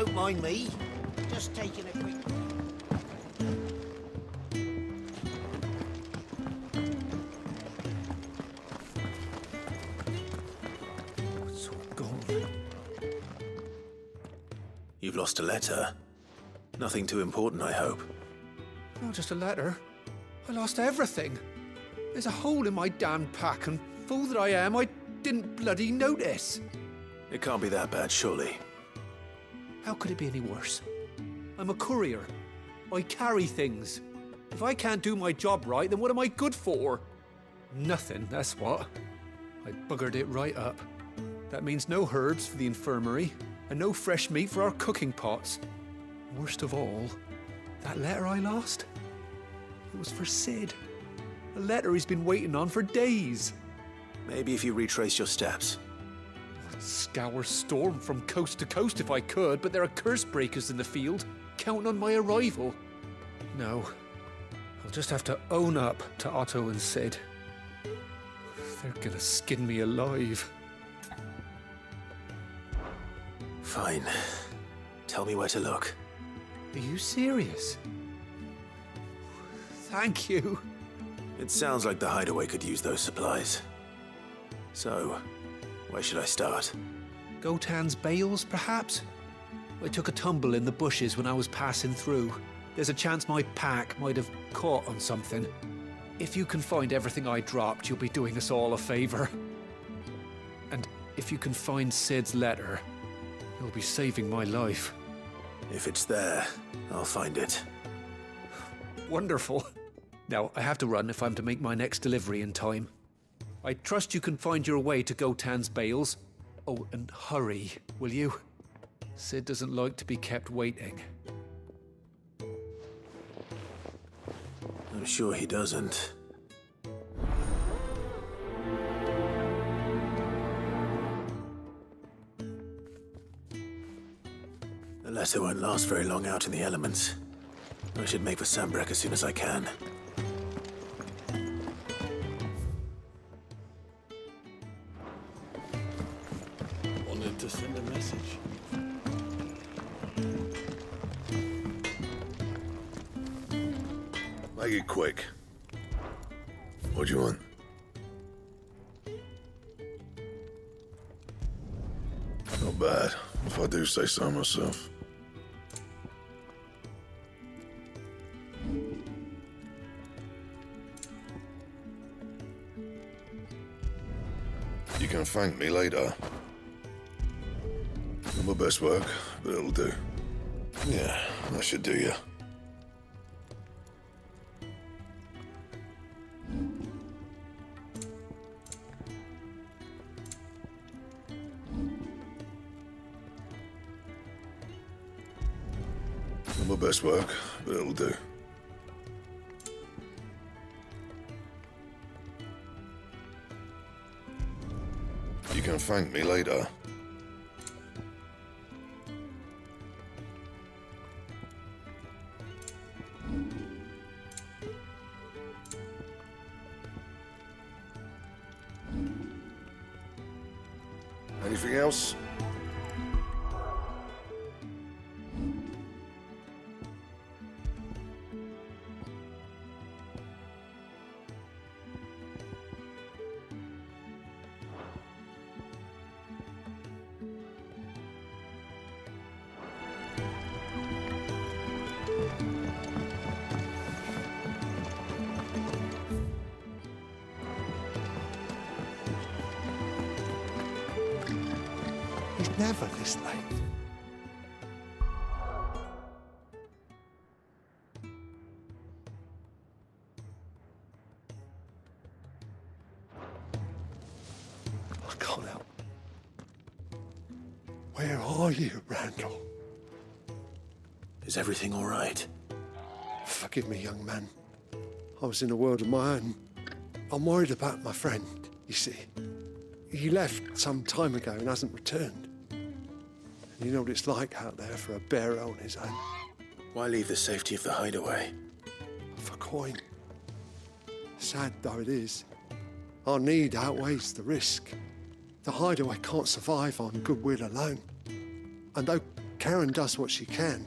Don't mind me. Just taking a quick... It's all gone. You've lost a letter. Nothing too important, I hope. Not just a letter. I lost everything. There's a hole in my damn pack, and fool that I am, I didn't bloody notice. It can't be that bad, surely. How could it be any worse? I'm a courier. I carry things. If I can't do my job right, then what am I good for? Nothing, that's what. I buggered it right up. That means no herbs for the infirmary, and no fresh meat for our cooking pots. Worst of all, that letter I lost, it was for Sid. A letter he's been waiting on for days. Maybe if you retrace your steps. I'd scour Storm from coast to coast if I could, but there are curse breakers in the field, counting on my arrival. No, I'll just have to own up to Otto and Sid. They're gonna skin me alive. Fine. Tell me where to look. Are you serious? Thank you. It sounds like the hideaway could use those supplies. So, where should I start? Gotan's bales, perhaps? I took a tumble in the bushes when I was passing through. There's a chance my pack might have caught on something. If you can find everything I dropped, you'll be doing us all a favor. And if you can find Sid's letter, you'll be saving my life. If it's there, I'll find it. Wonderful. Now, I have to run if I'm to make my next delivery in time. I trust you can find your way to Gotan's bales. Oh, and hurry, will you? Sid doesn't like to be kept waiting. I'm sure he doesn't. The letter won't last very long out in the elements. I should make for Sambrek as soon as I can. Wanted to send a message. Make it quick. What do you want? Not bad, if I do say so myself. You can thank me later. Not my best work, but it'll do. Yeah, that should do you. Not my best work, but it'll do. You can thank me later. Anything else? He's never this late. I can't help. Where are you, Randall? Is everything all right? Forgive me, young man. I was in a world of my own. I'm worried about my friend, you see. He left some time ago and hasn't returned. And you know what it's like out there for a bearer on his own. Why leave the safety of the hideaway? For coin. Sad though it is, our need outweighs the risk. The hideaway can't survive on goodwill alone. And though Karen does what she can.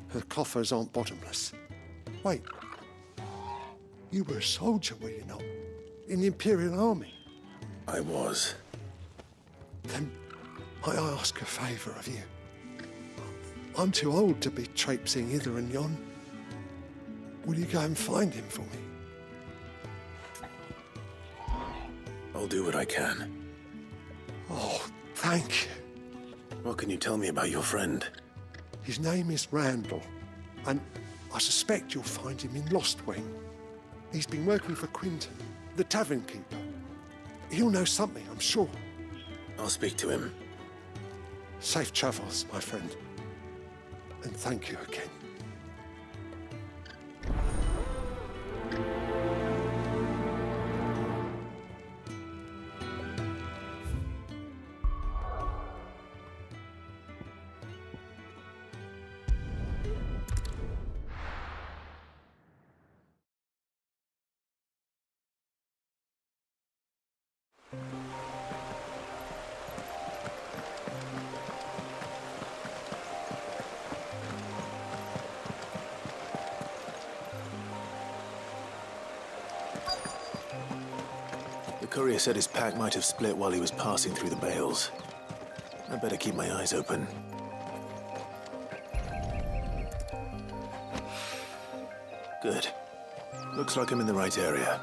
Her coffers aren't bottomless. Wait. You were a soldier, were you not? In the Imperial Army? I was. Then might I ask a favour of you? I'm too old to be traipsing hither and yon. Will you go and find him for me? I'll do what I can. Oh, thank you. What can you tell me about your friend? His name is Randall, and I suspect you'll find him in Lost Wing. He's been working for Quinton, the tavern keeper. He'll know something, I'm sure. I'll speak to him. Safe travels, my friend. And thank you again. The courier said his pack might have split while he was passing through the bales. I better keep my eyes open. Good. Looks like I'm in the right area.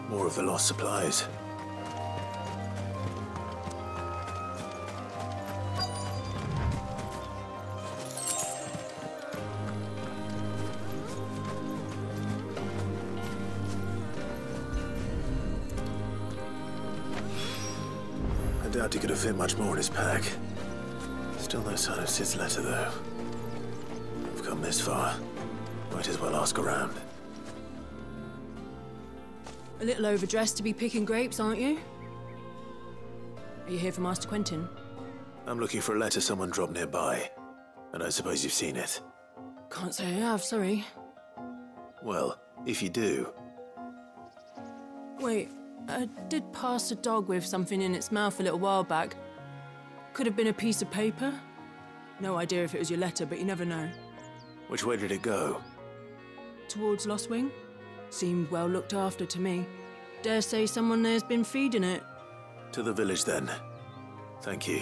More of the lost supplies. I doubt he could have fit much more in his pack. Still no sign of Sid's letter, though. I've come this far. Might as well ask around. A little overdressed to be picking grapes, aren't you? Are you here for Master Quentin? I'm looking for a letter someone dropped nearby. And I suppose you've seen it. Can't say I have, sorry. Well, if you do... Wait, I did pass a dog with something in its mouth a little while back. Could have been a piece of paper. No idea if it was your letter, but you never know. Which way did it go? Towards Lost Wing? Seemed well looked after to me. Dare say someone there's been feeding it. To the village, then. Thank you.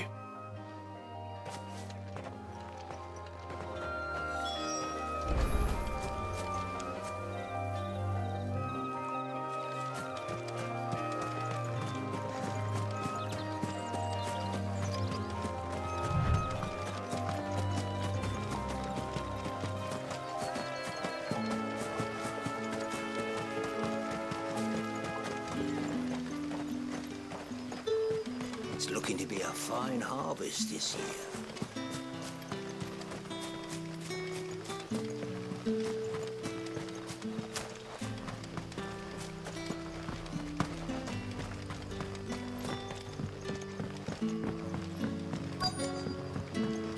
It's looking to be a fine harvest this year.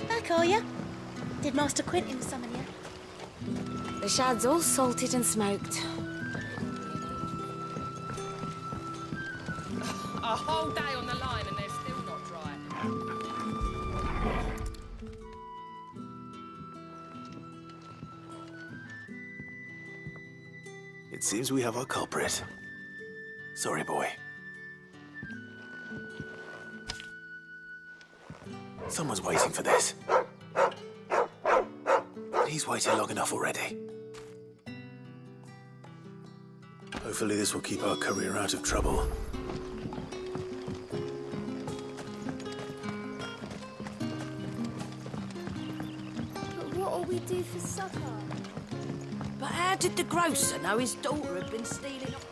Back, are you? Did Master Quentin summon you? The shad's all salted and smoked. A whole day on the line and they're still not dry. It seems we have our culprit. Sorry, boy. Someone's waiting for this. He's waited long enough already. Hopefully this will keep our courier out of trouble. But what'll we do for supper? But how did the grocer know his daughter had been stealing up?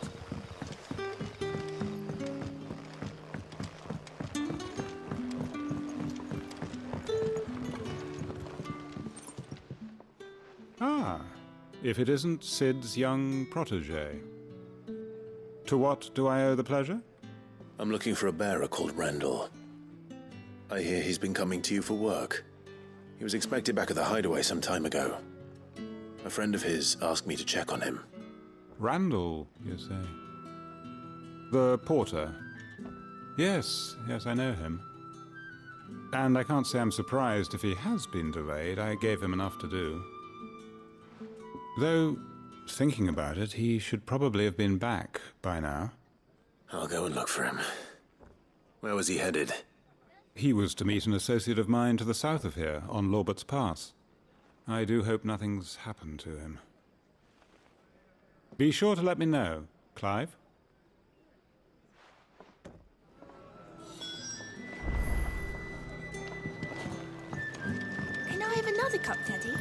Ah, if it isn't Sid's young protege. To what do I owe the pleasure? I'm looking for a bearer called Randall. I hear he's been coming to you for work. He was expected back at the hideaway some time ago. A friend of his asked me to check on him. Randall, you say? The porter? Yes, I know him. And I can't say I'm surprised if he has been delayed. I gave him enough to do. Though, thinking about it, he should probably have been back by now. I'll go and look for him. Where was he headed? He was to meet an associate of mine to the south of here, on Lorbert's Pass. I do hope nothing's happened to him. Be sure to let me know, Clive. Can I have another cup, Daddy?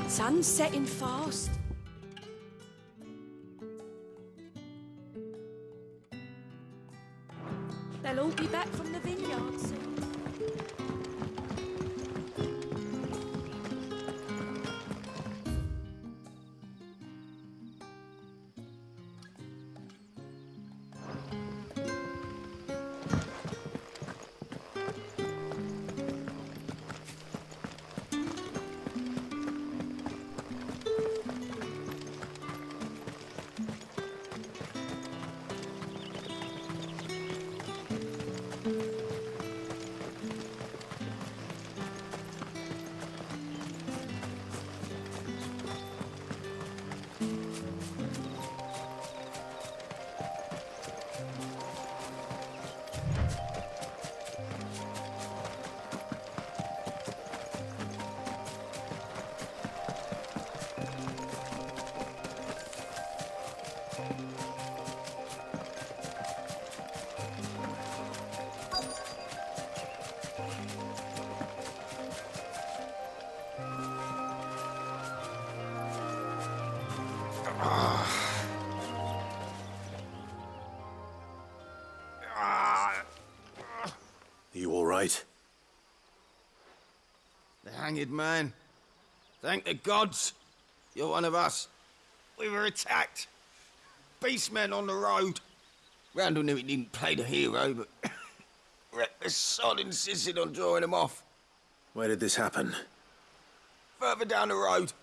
Sun's setting fast. They'll all be back from the vineyard soon. You all right? The hanged man. Thank the gods. You're one of us. We were attacked. Beastmen on the road. Randall knew he didn't play the hero, but the sod insisted on drawing him off. Where did this happen? Further down the road.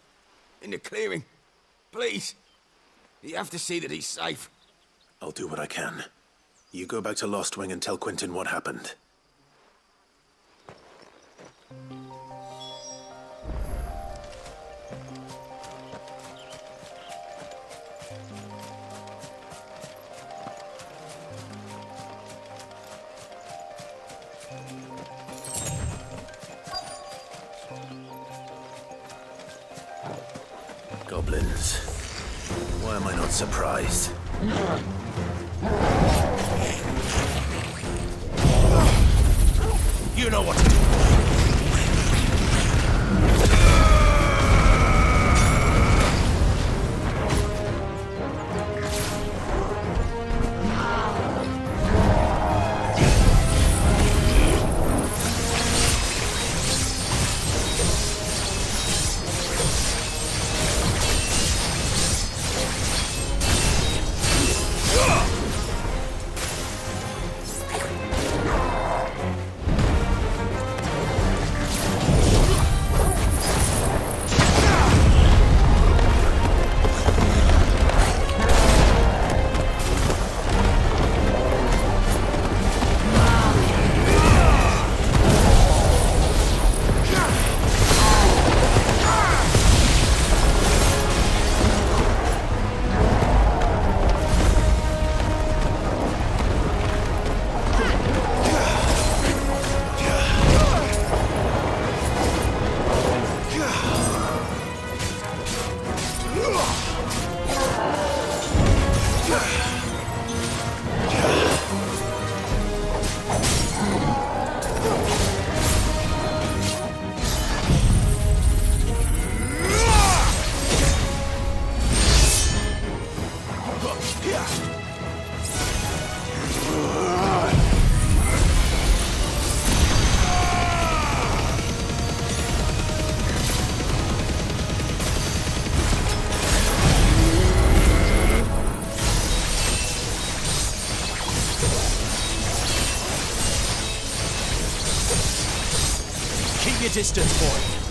In the clearing. Please. You have to see that he's safe. I'll do what I can. You go back to Lost Wing and tell Quentin what happened. Goblins. Why am I not surprised? You know what to do. your distance, boy.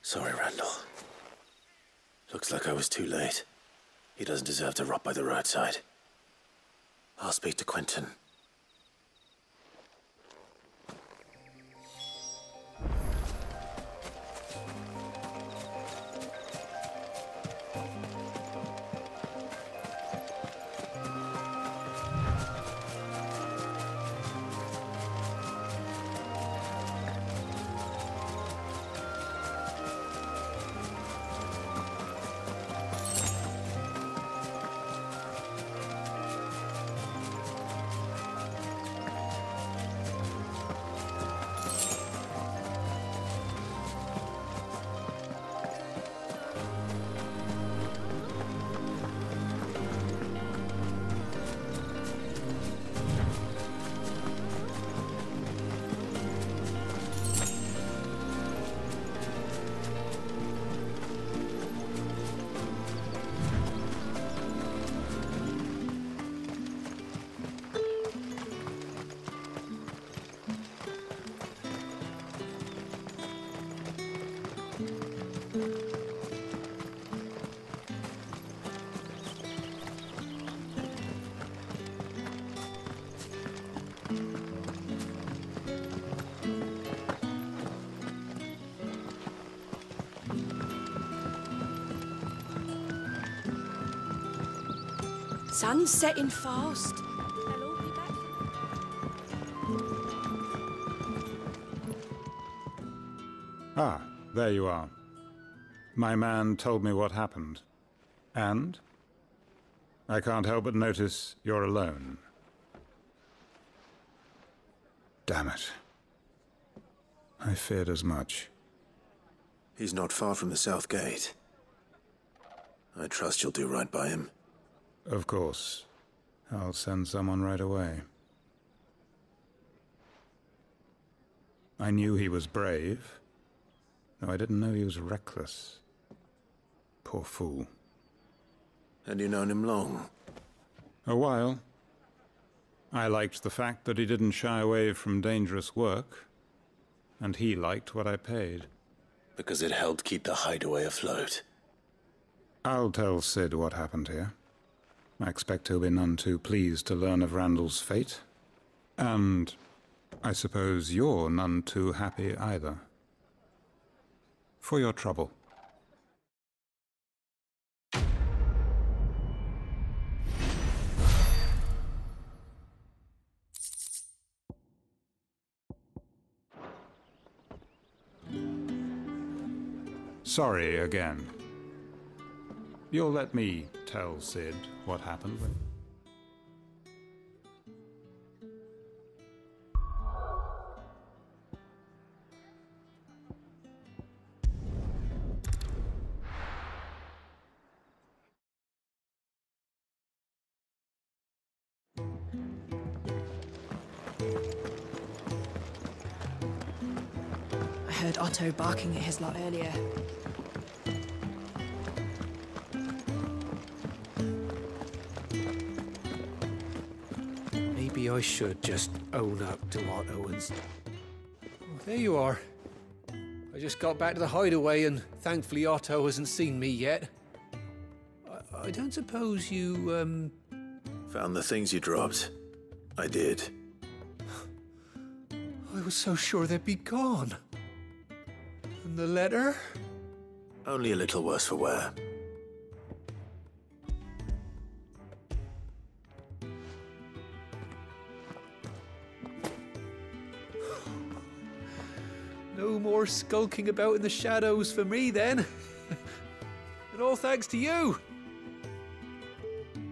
Sorry, Randall. Looks like I was too late. He doesn't deserve to rot by the roadside. I'll speak to Quentin. Sun's setting fast. Ah, there you are. My man told me what happened. And? I can't help but notice you're alone. Damn it. I feared as much. He's not far from the South Gate. I trust you'll do right by him. Of course. I'll send someone right away. I knew he was brave, though I didn't know he was reckless. Poor fool. And you've known him long? A while. I liked the fact that he didn't shy away from dangerous work, and he liked what I paid. Because it helped keep the hideaway afloat. I'll tell Sid what happened here. I expect he'll be none too pleased to learn of Randall's fate. And I suppose you're none too happy either. For your trouble. Sorry again. You'll let me tell Sid what happened when... I heard Otto barking at his lot earlier. Maybe I should just own up to Otto and... Well, there you are. I just got back to the hideaway and thankfully Otto hasn't seen me yet. I don't suppose you, Found the things you dropped? I did. I was so sure they'd be gone. And the letter? Only a little worse for wear. No more skulking about in the shadows for me, then. And all thanks to you.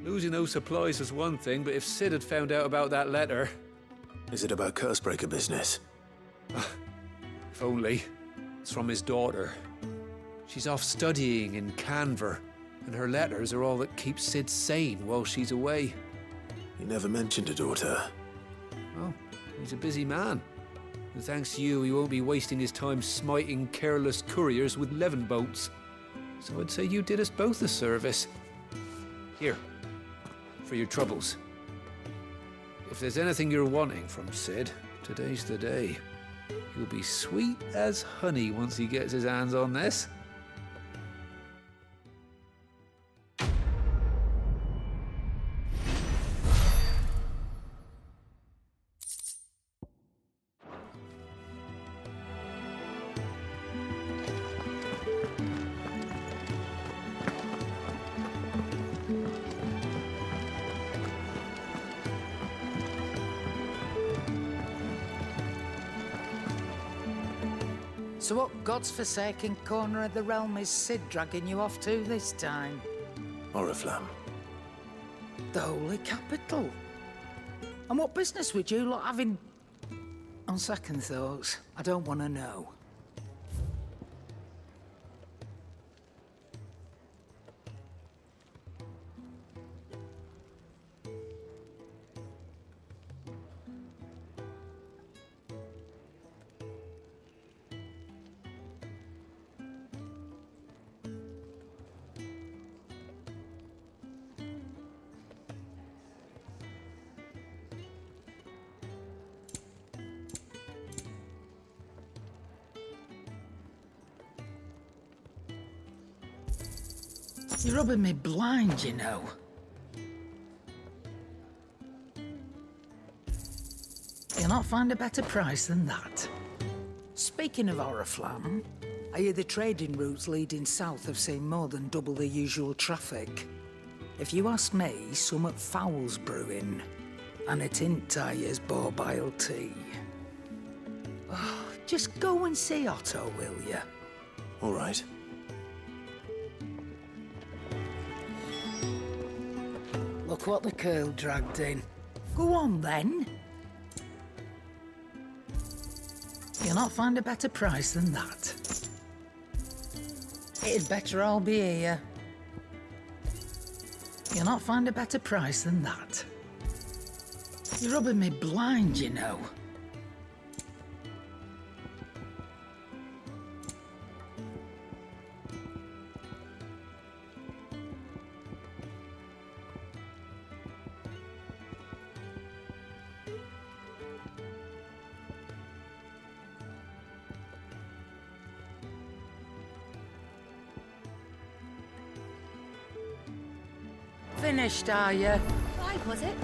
Losing those supplies was one thing, but if Sid had found out about that letter... Is it about Cursebreaker business? If only. It's from his daughter. She's off studying in Canver, and her letters are all that keeps Sid sane while she's away. He never mentioned a daughter. Well, he's a busy man. And thanks to you, he won't be wasting his time smiting careless couriers with levin boats. So I'd say you did us both a service. Here, for your troubles. If there's anything you're wanting from Sid, today's the day. He'll be sweet as honey once he gets his hands on this. So what god's-forsaken corner of the realm is Sid dragging you off to this time? Oriflamme. The holy capital. And what business would you lot have in... On second thoughts, I don't want to know. You're rubbing me blind, you know. You'll not find a better price than that. Speaking of Oriflamme, I hear the trading routes leading south have seen more than double the usual traffic. If you ask me, summat foul's brewing, and it ain't Tyre's borbile tea. Oh, just go and see Otto, will you? All right. Look what the curl dragged in. Go on, then. You'll not find a better price than that. It'd better all be here. You'll not find a better price than that. You're rubbing me blind, you know. Finished, are you? 5, was it?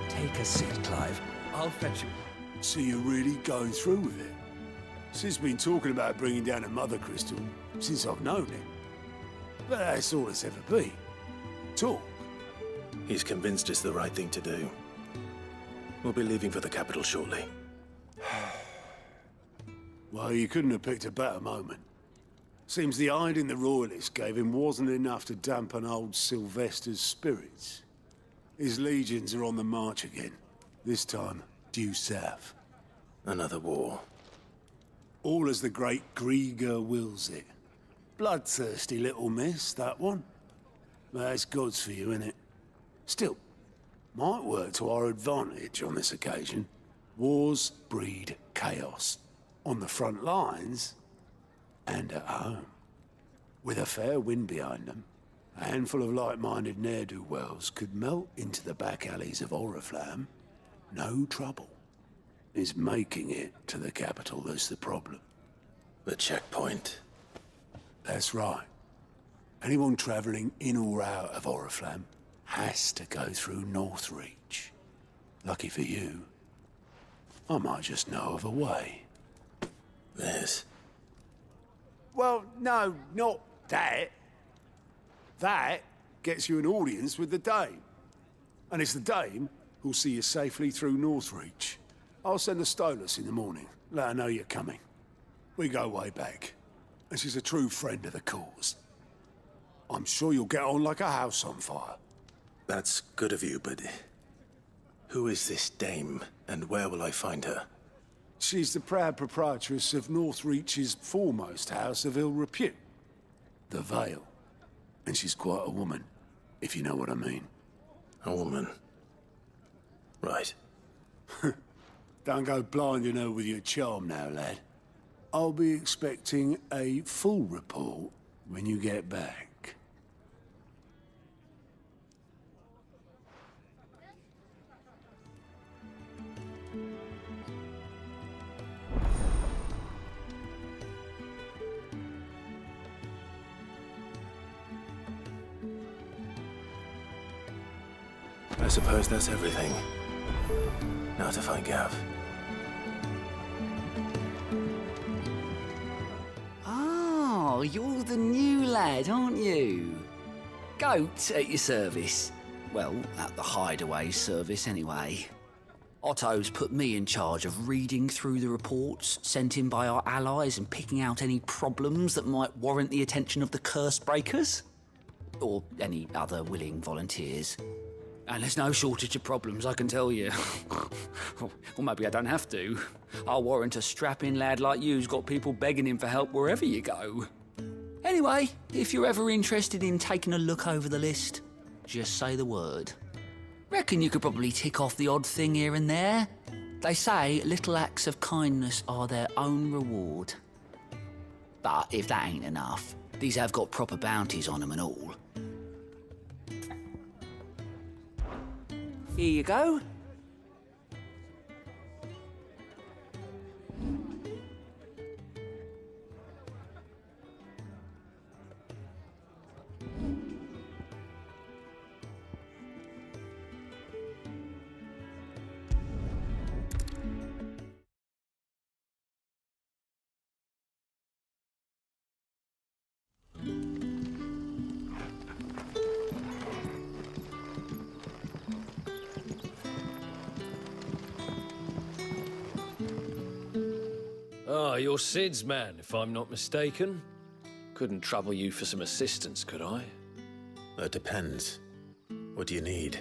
Take a seat, Clive. I'll fetch you. So you're really going through with it? Sid's been talking about bringing down a mother crystal since I've known him. But that's all it's ever been. Talk. He's convinced it's the right thing to do. We'll be leaving for the capital shortly. Well, you couldn't have picked a better moment. Seems the hiding the Royalists gave him wasn't enough to dampen old Sylvester's spirits. His legions are on the march again. This time, due south. Another war. All as the great Grieger wills it. Bloodthirsty little miss, that one. That's God's for you, innit? Still, might work to our advantage on this occasion. Wars breed chaos. On the front lines, and at home. With a fair wind behind them, a handful of like-minded ne'er-do-wells could melt into the back alleys of Oriflamme. No trouble. It's making it to the capital that's the problem. The checkpoint. That's right. Anyone travelling in or out of Oriflamme has to go through Northreach. Lucky for you, I might just know of a way. This? Well, no, not that. That gets you an audience with the Dame. And it's the Dame who'll see you safely through Northreach. I'll send a Stolas in the morning. Let her know you're coming. We go way back. And she's a true friend of the cause. I'm sure you'll get on like a house on fire. That's good of you, but... who is this Dame, and where will I find her? She's the proud proprietress of Northreach's foremost house of ill repute, the Vale. And she's quite a woman, if you know what I mean. A woman? Right. Don't go blinding her with your charm now, lad. I'll be expecting a full report when you get back. I suppose that's everything. Now to find Gav. Oh, you're the new lad, aren't you? Goat at your service. Well, at the hideaway service anyway. Otto's put me in charge of reading through the reports sent in by our allies and picking out any problems that might warrant the attention of the curse breakers. Or any other willing volunteers. And there's no shortage of problems, I can tell you. Or maybe I don't have to. I'll warrant a strapping lad like you's got people begging him for help wherever you go. Anyway, if you're ever interested in taking a look over the list, just say the word. Reckon you could probably tick off the odd thing here and there. They say little acts of kindness are their own reward. But if that ain't enough, these have got proper bounties on them and all. Here you go. Ah, you're Sid's man, if I'm not mistaken. Couldn't trouble you for some assistance, could I? That depends. What do you need?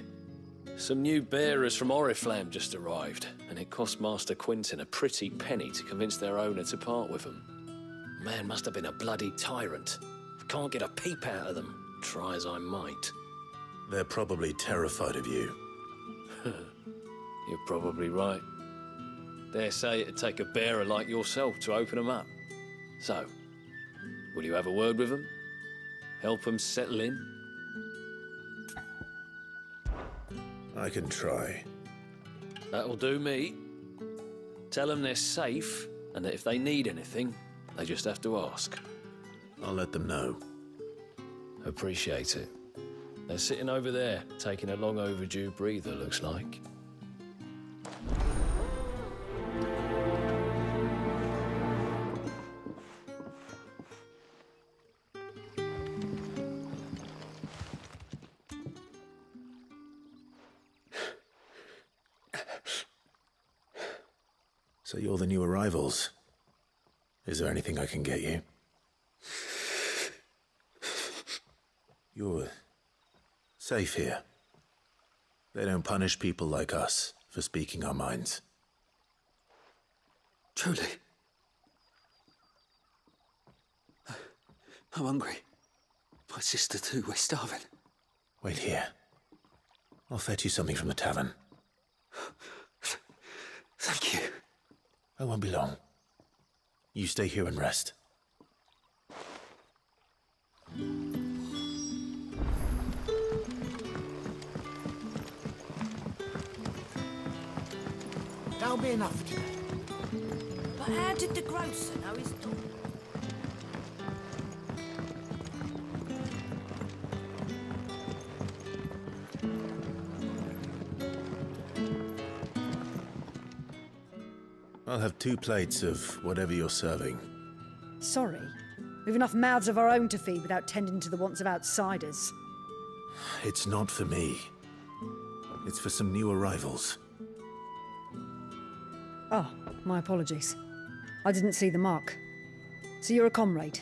Some new bearers from Oriflamme just arrived, and it cost Master Quinton a pretty penny to convince their owner to part with them. Man must have been a bloody tyrant. I can't get a peep out of them, try as I might. They're probably terrified of you. You're probably right. Dare say it'd take a bearer like yourself to open them up. So, will you have a word with them? Help them settle in? I can try. That'll do me. Tell them they're safe, and that if they need anything, they just have to ask. I'll let them know. Appreciate it. They're sitting over there, taking a long overdue breather, looks like. So you're the new arrivals. Is there anything I can get you? You're safe here. They don't punish people like us for speaking our minds. Truly. I'm hungry. My sister too, we're starving. Wait here. I'll fetch you something from the tavern. Thank you. I won't be long. You stay here and rest. That'll be enough for today. But how did the grocer know his daughter? I'll have 2 plates of whatever you're serving. Sorry. We've enough mouths of our own to feed without tending to the wants of outsiders. It's not for me. It's for some new arrivals. Oh, my apologies. I didn't see the mark. So you're a comrade.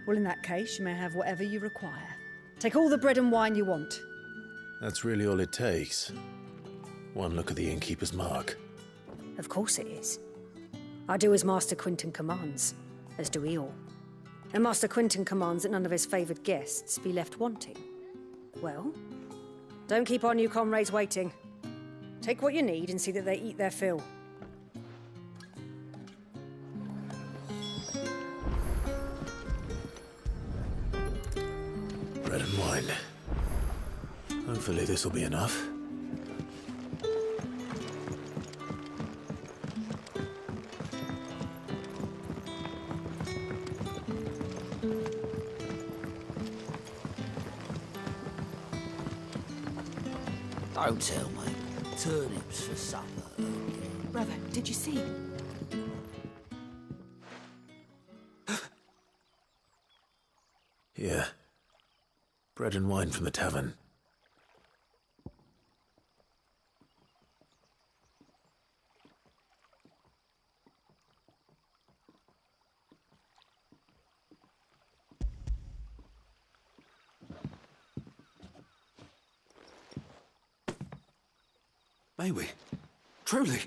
Well, in that case, you may have whatever you require. Take all the bread and wine you want. That's really all it takes. One look at the innkeeper's mark. Of course it is. I do as Master Quinton commands, as do we all. And Master Quinton commands that none of his favoured guests be left wanting. Well, don't keep our new comrades waiting. Take what you need and see that they eat their fill. Bread and wine. Hopefully this will be enough. Don't tell me. Turnips for supper. Brother, did you see? Here. Bread and wine from the tavern. May we? Truly?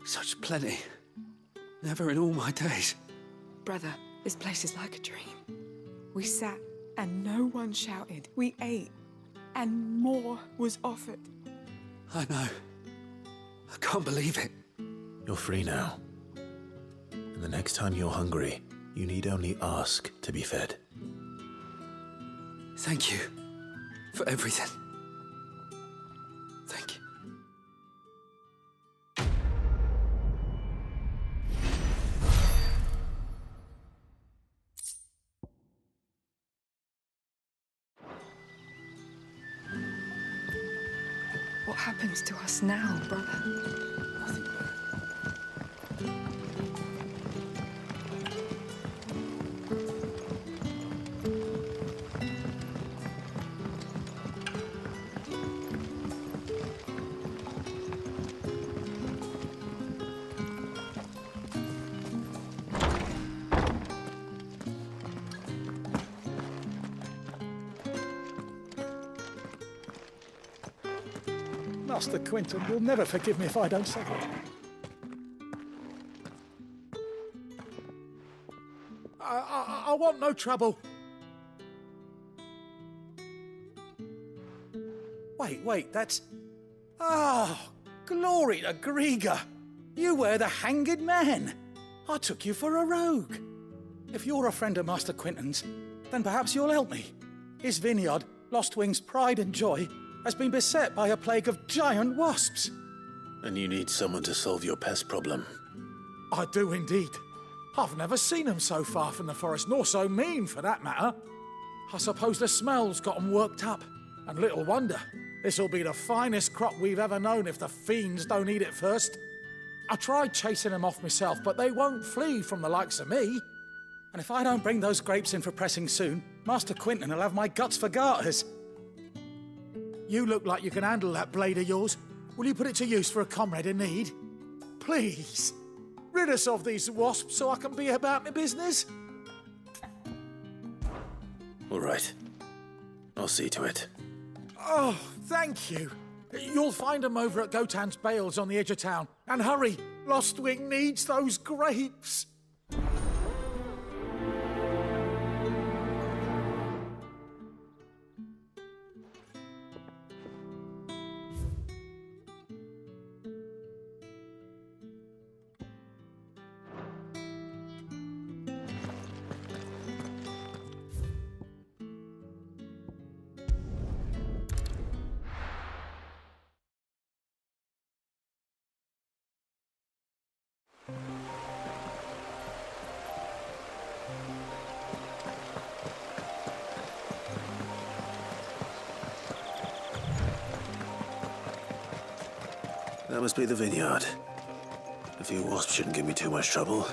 Such plenty. Never in all my days. Brother, this place is like a dream. We sat and no one shouted. We ate and more was offered. I know. I can't believe it. You're free now. And the next time you're hungry, you need only ask to be fed. Thank you for everything. Thank you. What happens to us now, brother? Nothing better. Master Quinton will never forgive me if I don't say it. I want no trouble. Wait, that's... Oh, glory to Grieger. You were the hanged man. I took you for a rogue. If you're a friend of Master Quinton's, then perhaps you'll help me. His vineyard, Lost Wing's pride and joy, has been beset by a plague of giant wasps. And you need someone to solve your pest problem. I do indeed. I've never seen them so far from the forest, nor so mean, for that matter. I suppose the smell's got them worked up. And little wonder. This'll be the finest crop we've ever known if the fiends don't eat it first. I tried chasing them off myself, but they won't flee from the likes of me. And if I don't bring those grapes in for pressing soon, Master Quinton will have my guts for garters. You look like you can handle that blade of yours. Will you put it to use for a comrade in need? Please, rid us of these wasps so I can be about my business. All right. I'll see to it. Oh, thank you. You'll find them over at Gotan's Bales on the edge of town. And hurry, Lostwing needs those grapes. That must be the vineyard. A few wasps shouldn't give me too much trouble.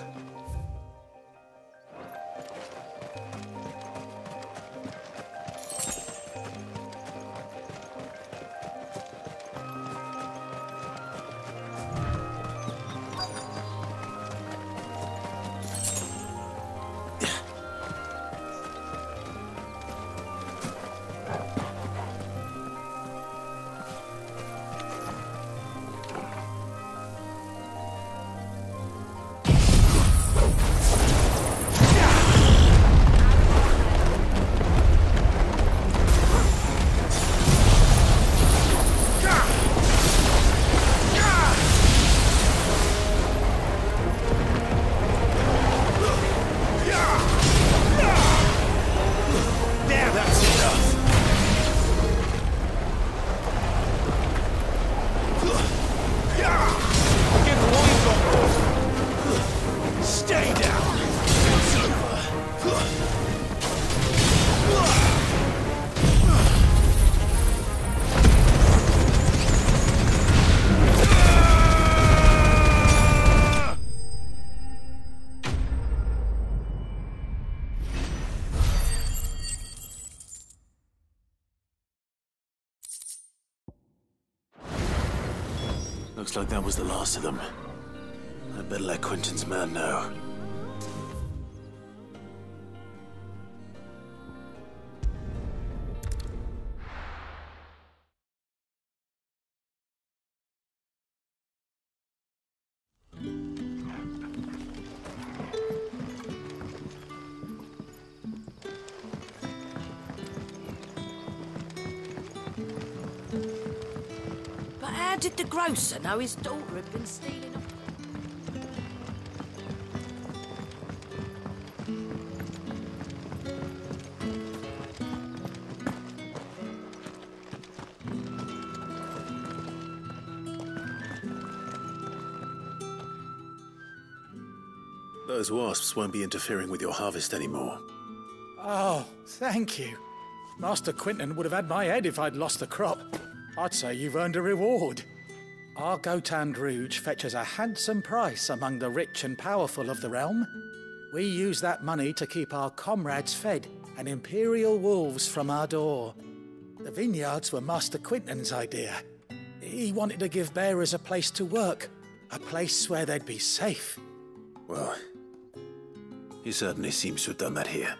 Looks like that was the last of them. I'd better let Quinton's man know. How did the grocer know his daughter had been stealing a... Those wasps won't be interfering with your harvest anymore. Oh, thank you. Master Quinton would have had my head if I'd lost the crop. I'd say you've earned a reward. Our Gotan Rouge fetches a handsome price among the rich and powerful of the realm. We use that money to keep our comrades fed and imperial wolves from our door. The vineyards were Master Quinton's idea. He wanted to give bearers a place to work, a place where they'd be safe. Well, he certainly seems to have done that here.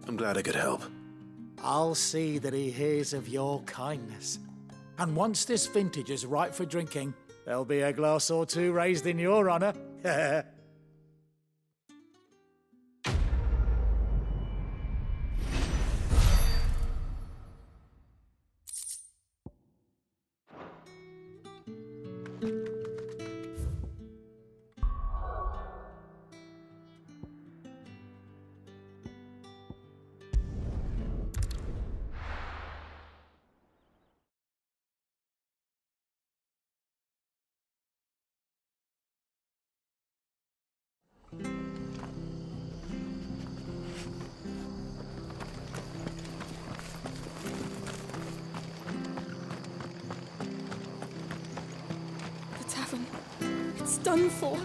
I'm glad I could help. I'll see that he hears of your kindness. And once this vintage is ripe for drinking, there'll be a glass or two raised in your honour. It's done for.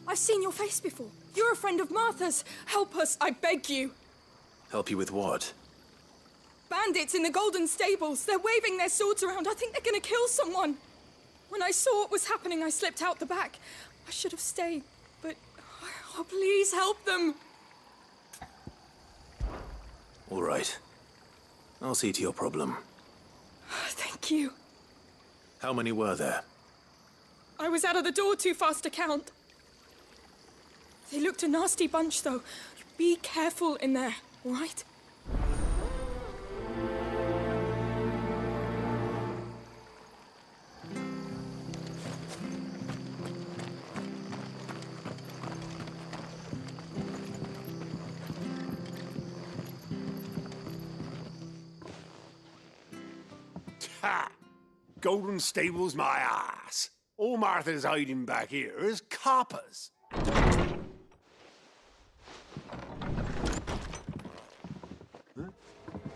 I've seen your face before. You're a friend of Martha's. Help us, I beg you. Help you with what? Bandits in the Golden Stables. They're waving their swords around. I think they're gonna kill someone. When I saw what was happening, I slipped out the back. I should have stayed, but... Oh, please help them. All right. I'll see to your problem. Thank you. How many were there? I was out of the door too fast to count. They looked a nasty bunch, though. Be careful in there, all right? Ha! Golden Stables, my ass. All Martha's hiding back here is coppers. Huh?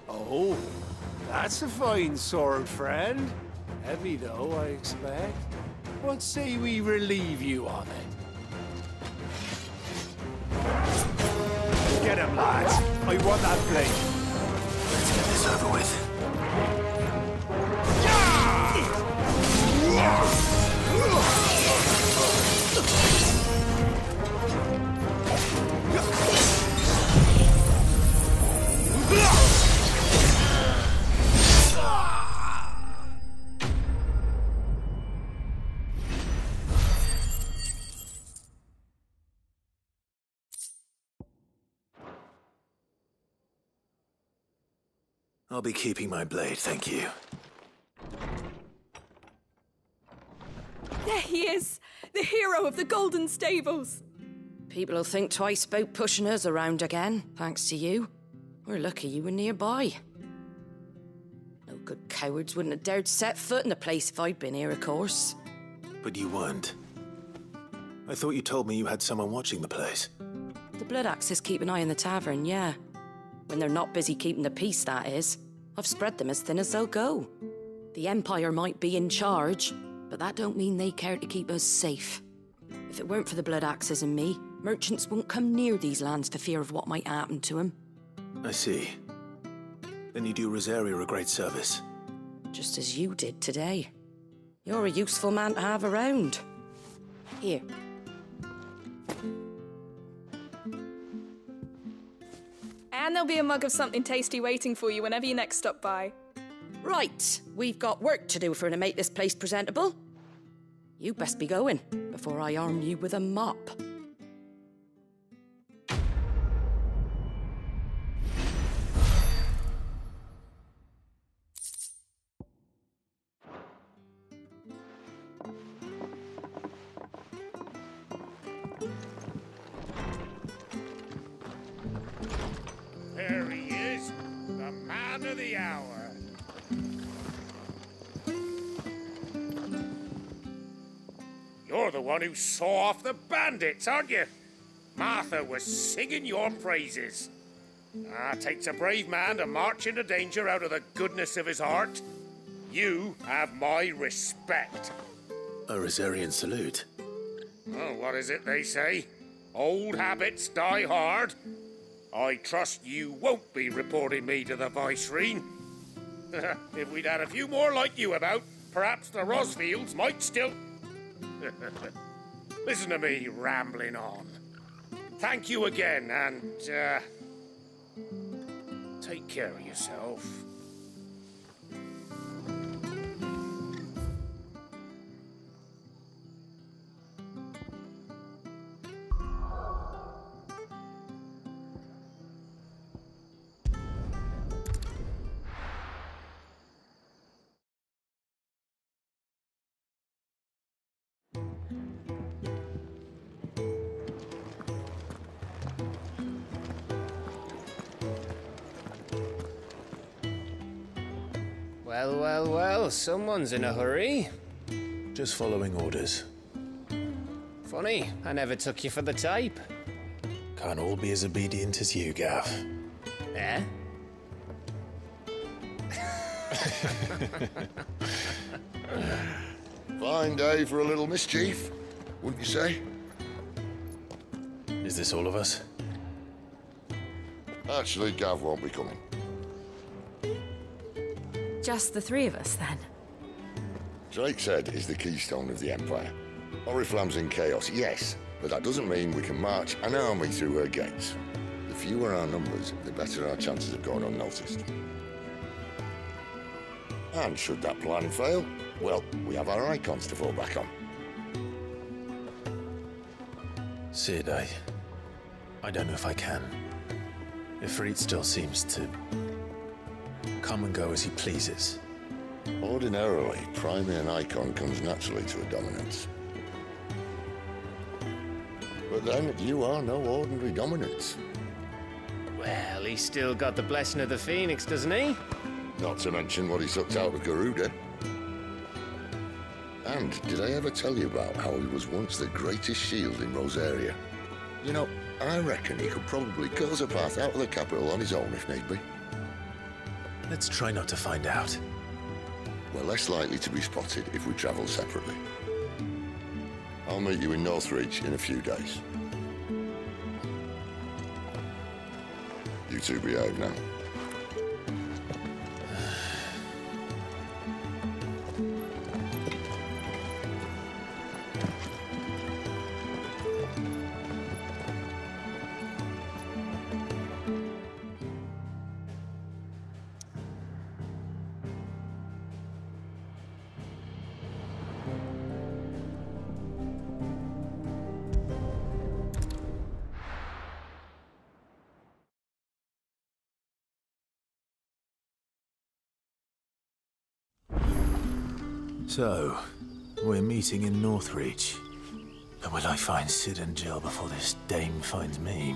Oh, that's a fine sword, friend. Heavy, though, I expect. What say we relieve you of it? Get him, lads. I want that blade. Let's get this over with. I'll be keeping my blade, thank you. There he is, the hero of the Golden Stables. People will think twice about pushing us around again, thanks to you. We're lucky you were nearby. No good cowards wouldn't have dared set foot in the place if I'd been here, of course. But you weren't. I thought you told me you had someone watching the place. The Blood Axes keep an eye on the tavern, yeah. When they're not busy keeping the peace, that is. I've spread them as thin as they'll go. The Empire might be in charge, but that don't mean they care to keep us safe. If it weren't for the Blood Axes and me, merchants wouldn't come near these lands for fear of what might happen to them. I see. Then you do Rosaria a great service. Just as you did today. You're a useful man to have around. Here. And there'll be a mug of something tasty waiting for you whenever you next stop by. Right, we've got work to do for to make this place presentable. You best be going before I arm you with a mop. There he is, the man of the hour. You're the one who saw off the bandits, aren't you? Martha was singing your praises. Takes a brave man to march into danger out of the goodness of his heart. You have my respect. A Rosarian salute. Oh, what is it they say? Old habits die hard. I trust you won't be reporting me to the Viceroy. If we'd had a few more like you about, perhaps the Rosfields might still... Listen to me rambling on. Thank you again, and, take care of yourself. Well, well, well, someone's in a hurry. Just following orders. Funny, I never took you for the type. Can't all be as obedient as you, Gav. Eh? Fine day for a little mischief, wouldn't you say? Is this all of us? Actually, Gav won't be coming. Just the three of us, then? Drake's Head is the keystone of the Empire. Oriflamme's in chaos, yes, but that doesn't mean we can march an army through her gates. The fewer our numbers, the better our chances of going unnoticed. And should that plan fail, well, we have our icons to fall back on. Sid, I don't know if I can. Ifrit still seems to come and go as he pleases. Ordinarily, priming an icon comes naturally to a dominance. But then, you are no ordinary dominance. Well, he's still got the blessing of the Phoenix, doesn't he? Not to mention what he sucked out of Garuda. And did I ever tell you about how he was once the greatest shield in Rosaria? You know, I reckon he could probably cause a path out of the capital on his own if need be. Let's try not to find out. We're less likely to be spotted if we travel separately. I'll meet you in Northreach in a few days. You two behave now. So, we're meeting in Northreach. But will I find Sid and Jill before this dame finds me?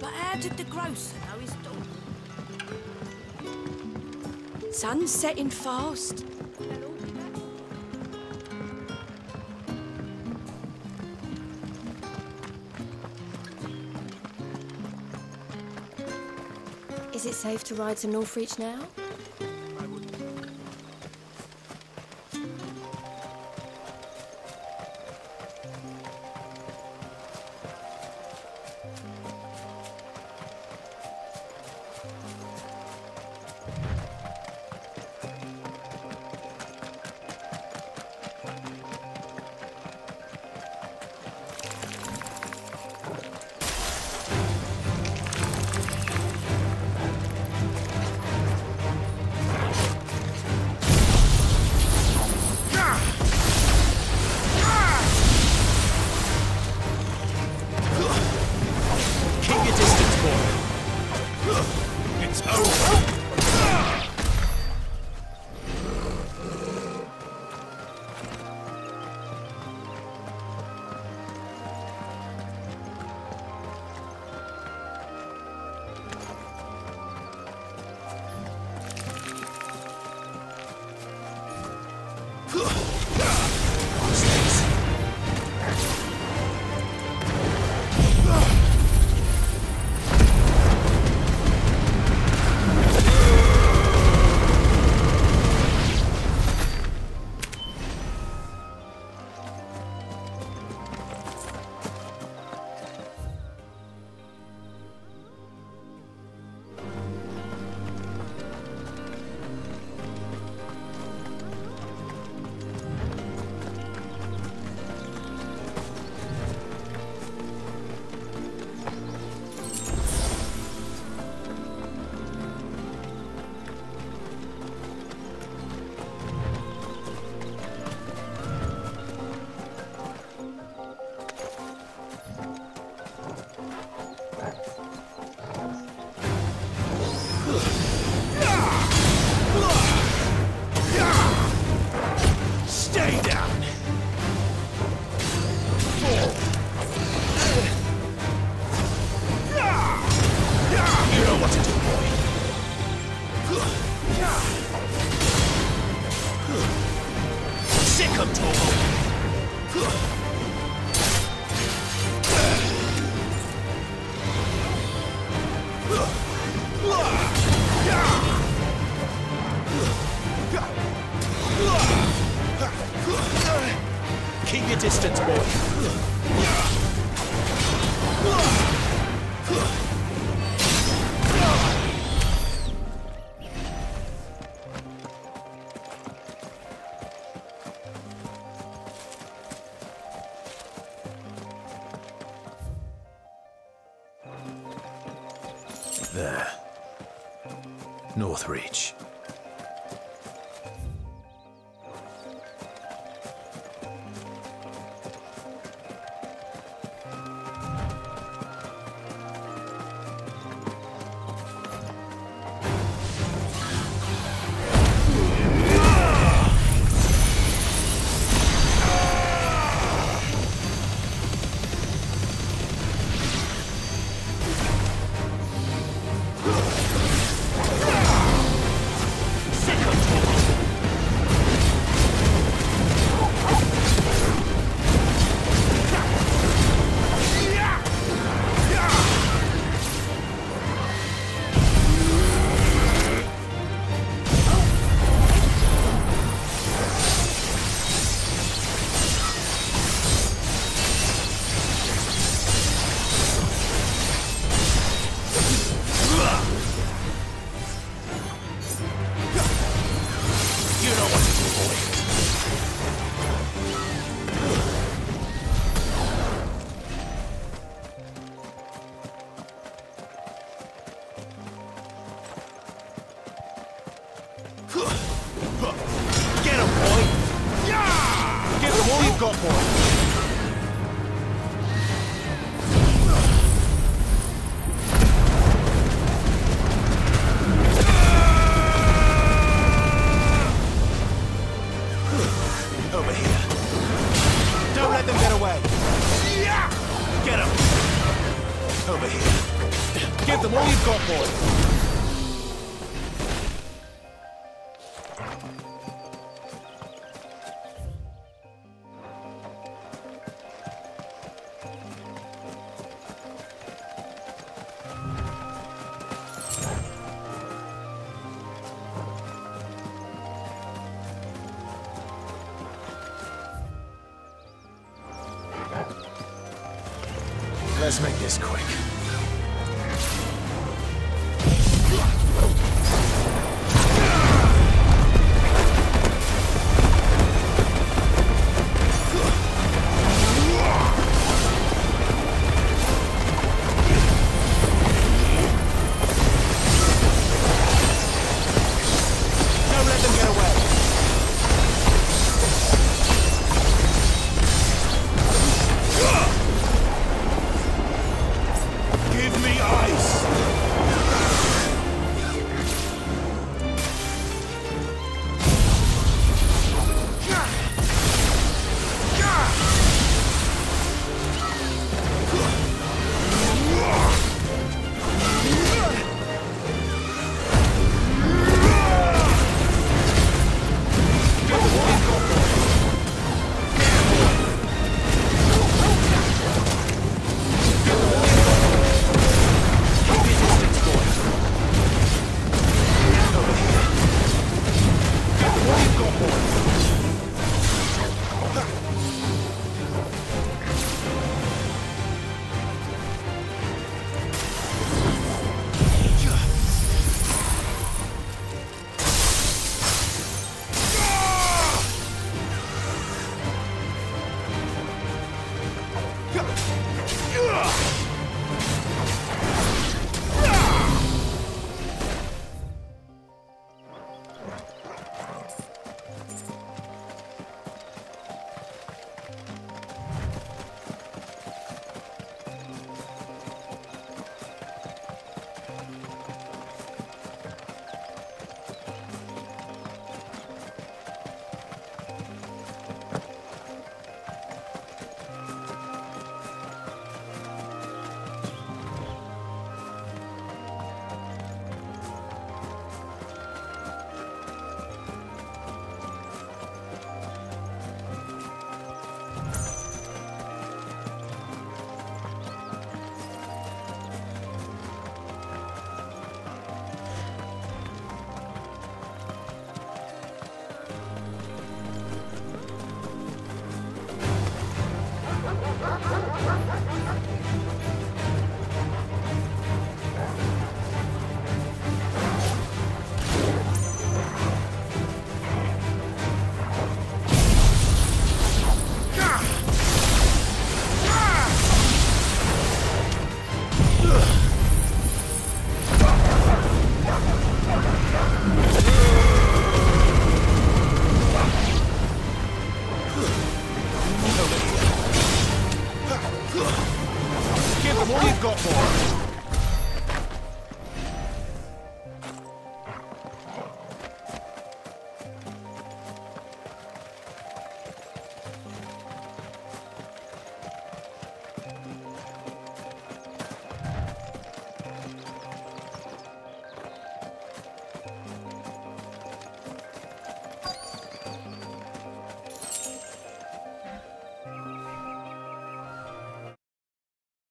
But how did the grocer know his dog? Sun's setting fast. Is it safe to ride to Northreach now? Sick 'em, Torval! Keep your distance, boy. There. Northreach. Got boy. Over here. Don't let them get away. Get them. Over here. Give them all you've got, boy. Let's make this quick.